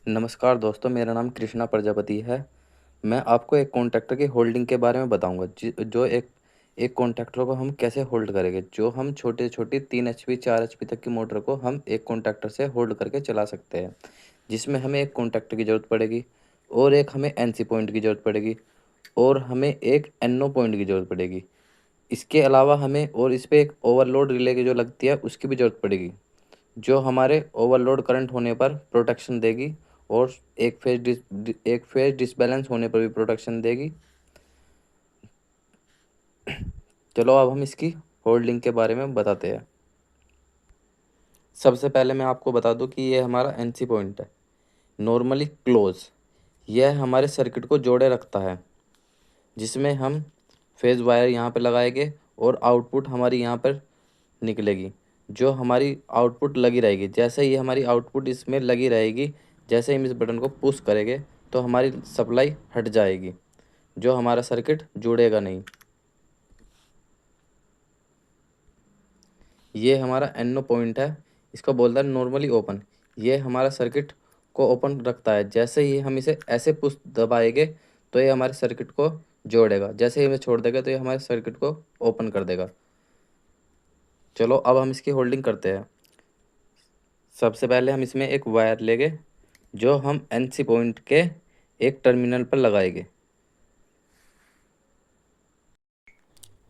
नमस्कार दोस्तों, मेरा नाम कृष्णा प्रजापति है। मैं आपको एक कॉन्टैक्टर की होल्डिंग के बारे में बताऊंगा। जो एक एक कॉन्टैक्टर को हम कैसे होल्ड करेंगे। जो हम छोटे छोटी 3 HP 4 HP तक की मोटर को हम एक कॉन्टैक्टर से होल्ड करके चला सकते हैं, जिसमें हमें एक कॉन्टैक्टर की ज़रूरत पड़ेगी और एक हमें NC पॉइंट की ज़रूरत पड़ेगी और हमें एक NO पॉइंट की ज़रूरत पड़ेगी। इसके अलावा हमें और इस पे एक ओवरलोड रिले की जो लगती है उसकी भी ज़रूरत पड़ेगी, जो हमारे ओवरलोड करंट होने पर प्रोटेक्शन देगी और एक फेज डिसबैलेंस होने पर भी प्रोटेक्शन देगी। चलो अब हम इसकी होल्डिंग के बारे में बताते हैं। सबसे पहले मैं आपको बता दूं कि ये हमारा NC पॉइंट है, नॉर्मली क्लोज। यह हमारे सर्किट को जोड़े रखता है, जिसमें हम फेज वायर यहाँ पे लगाएंगे और आउटपुट हमारी यहाँ पर निकलेगी। जो हमारी आउटपुट लगी रहेगी, जैसे ही हमारी आउटपुट इसमें लगी रहेगी, जैसे ही हम इस बटन को पुश करेंगे तो हमारी सप्लाई हट जाएगी, जो हमारा सर्किट जुड़ेगा नहीं। ये हमारा NO पॉइंट है, इसको बोलता है नॉर्मली ओपन। ये हमारा सर्किट को ओपन रखता है। जैसे ही हम इसे ऐसे पुश दबाएंगे तो ये हमारे सर्किट को जोड़ेगा, जैसे ही हमें छोड़ देगा तो ये हमारे सर्किट को ओपन कर देगा। चलो अब हम इसकी होल्डिंग करते हैं। सबसे पहले हम इसमें एक वायर लेंगे, जो हम NC पॉइंट के एक टर्मिनल पर लगाएंगे।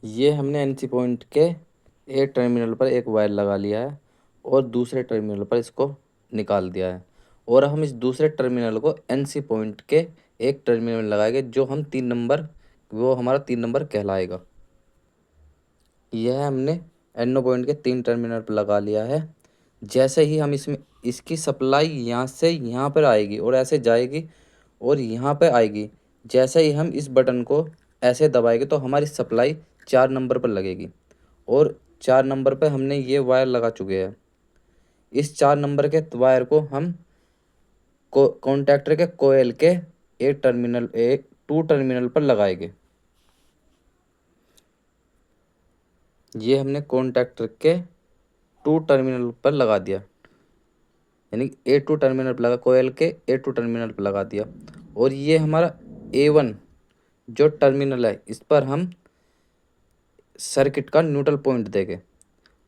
ये हमने NC पॉइंट के एक टर्मिनल पर एक वायर लगा लिया है और दूसरे टर्मिनल पर इसको निकाल दिया है। और हम इस दूसरे टर्मिनल को NC पॉइंट के एक टर्मिनल में लगाएंगे, जो हम 3 नंबर, वो हमारा 3 नंबर कहलाएगा। यह हमने NO पॉइंट के 3 टर्मिनल पर लगा लिया है। जैसे ही हम इसमें इसकी सप्लाई यहाँ से यहाँ पर आएगी और ऐसे जाएगी और यहाँ पे आएगी, जैसे ही हम इस बटन को ऐसे दबाएंगे तो हमारी सप्लाई 4 नंबर पर लगेगी। और 4 नंबर पर हमने ये वायर लगा चुके हैं। इस 4 नंबर के वायर को हम कॉन्टैक्टर के कोयल के एक 2 टर्मिनल पर लगाएंगे। ये हमने कॉन्टैक्टर के 2 टर्मिनल पर लगा दिया, यानी A2 टर्मिनल पर लगा, कोयल के A2 टर्मिनल पर लगा दिया। और ये हमारा A1 जो टर्मिनल है, इस पर हम सर्किट का न्यूट्रल पॉइंट देंगे।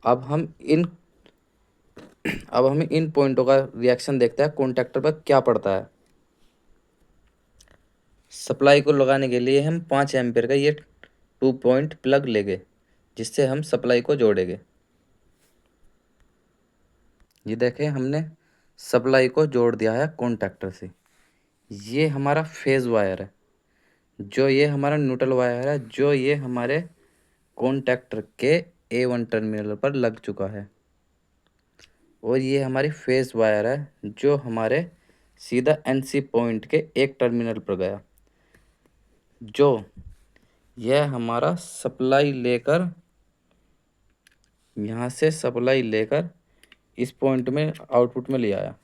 अब हम इन अब हम इन पॉइंटों का रिएक्शन देखते हैं कॉन्टैक्टर पर क्या पड़ता है। सप्लाई को लगाने के लिए हम 5 एम्पियर का ये 2 पॉइंट प्लग लेंगे, जिससे हम सप्लाई को जोड़ेंगे। ये देखें, हमने सप्लाई को जोड़ दिया है कॉन्टैक्टर से। ये हमारा फेज वायर है, जो ये हमारा न्यूट्रल वायर है, जो ये हमारे कॉन्टैक्टर के A1 टर्मिनल पर लग चुका है। और ये हमारी फेज वायर है, जो हमारे सीधा NC पॉइंट के एक टर्मिनल पर गया। जो यह हमारा सप्लाई लेकर, यहाँ से सप्लाई लेकर इस पॉइंट में आउटपुट में ले आया।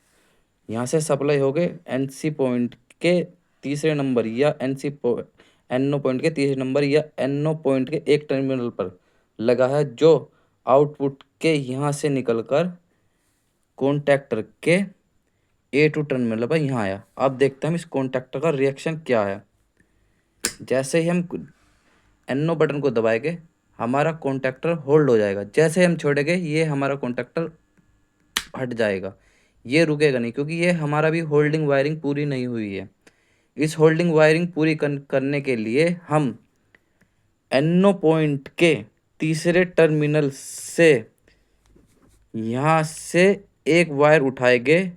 यहाँ से सप्लाई हो गए NC पॉइंट के तीसरे नंबर या NO पॉइंट के तीसरे नंबर या NO पॉइंट के एक टर्मिनल पर लगा है, जो आउटपुट के यहाँ से निकलकर कॉन्टैक्टर के A2 टर्मिनल पर यहाँ आया। अब देखते हैं हम इस कॉन्टैक्टर का रिएक्शन क्या है। जैसे ही हम NO बटन को दबाएंगे, हमारा कॉन्टैक्टर होल्ड हो जाएगा। जैसे ही हम छोड़ेंगे, ये हमारा कॉन्टैक्टर हट जाएगा। ये रुकेगा नहीं, क्योंकि ये हमारा भी होल्डिंग वायरिंग पूरी नहीं हुई है। इस होल्डिंग वायरिंग पूरी करने के लिए हम NO पॉइंट के तीसरे टर्मिनल से यहाँ से एक वायर उठाएंगे,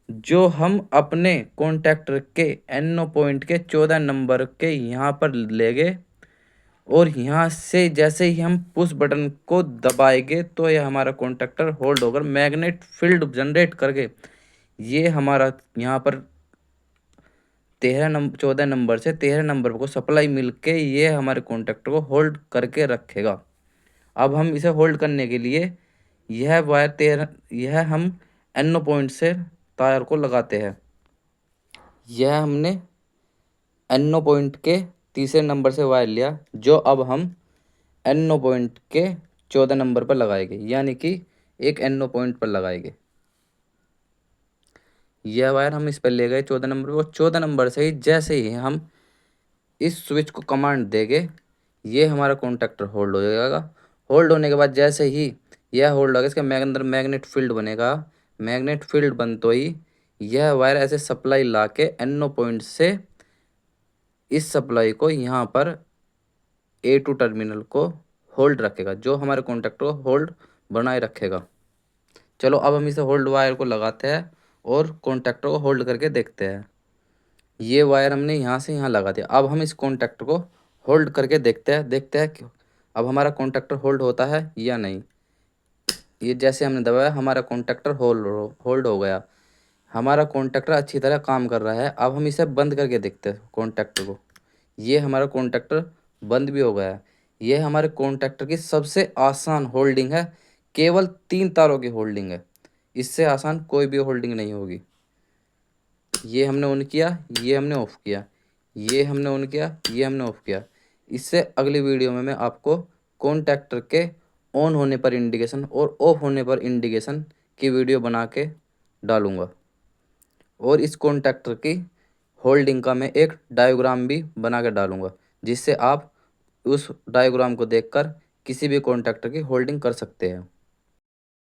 जो हम अपने कॉन्टैक्टर के NO पॉइंट के 14 नंबर के यहाँ पर लेंगे। और यहाँ से जैसे ही हम पुश बटन को दबाएंगे तो ये हमारा कॉन्टैक्टर होल्ड होकर मैग्नेट फील्ड जनरेट करके ये हमारा यहाँ पर 14 नंबर से 13 नंबर को सप्लाई मिलके ये हमारे कॉन्टैक्टर को होल्ड करके रखेगा। अब हम इसे होल्ड करने के लिए यह हम NO पॉइंट से तार को लगाते हैं। यह हमने NO पॉइंट के तीसरे नंबर से वायर लिया, जो अब हम NO पॉइंट के 14 नंबर पर लगाएंगे, यानी कि एक NO पॉइंट पर लगाएंगे। यह वायर हम इस पर ले गए 14 नंबर पे, और 14 नंबर से ही जैसे ही हम इस स्विच को कमांड देंगे ये हमारा कॉन्टैक्टर होल्ड हो जाएगा। होल्ड होने के बाद जैसे ही यह होल्ड होगा इसके अंदर मैग्नेट फील्ड बनेगा। मैग्नेट फील्ड बनते ही यह वायर ऐसे सप्लाई ला के NO पॉइंट से इस सप्लाई को यहाँ पर A2 टर्मिनल को होल्ड रखेगा, जो हमारे कॉन्टैक्टर को होल्ड बनाए रखेगा। चलो अब हम इसे होल्ड वायर को लगाते हैं और कॉन्टैक्टर को होल्ड करके देखते हैं। ये वायर हमने यहाँ से यहाँ लगा दिया। अब हम इस कॉन्टैक्टर को होल्ड करके देखते हैं कि अब हमारा कॉन्टैक्टर होल्ड होता है या नहीं। ये जैसे हमने दबाया हमारा कॉन्टैक्टर होल्ड हो गया। हमारा कॉन्टैक्टर अच्छी तरह काम कर रहा है। अब हम इसे बंद करके देखते हैं कॉन्टैक्टर को। ये हमारा कॉन्टैक्टर बंद भी हो गया है। ये हमारे कॉन्टैक्टर की सबसे आसान होल्डिंग है। केवल 3 तारों की होल्डिंग है। इससे आसान कोई भी होल्डिंग नहीं होगी। ये हमने ऑन किया, ये हमने ऑफ किया, ये हमने ऑन किया, ये हमने ऑफ किया। इससे अगली वीडियो में मैं आपको कॉन्टैक्टर के ऑन होने पर इंडिकेशन और ऑफ होने पर इंडिकेशन की वीडियो बना के डालूंगा। और इस कॉन्टैक्टर की होल्डिंग का मैं एक डायग्राम भी बना के डालूंगा, जिससे आप उस डायग्राम को देखकर किसी भी कॉन्टैक्टर की होल्डिंग कर सकते हैं।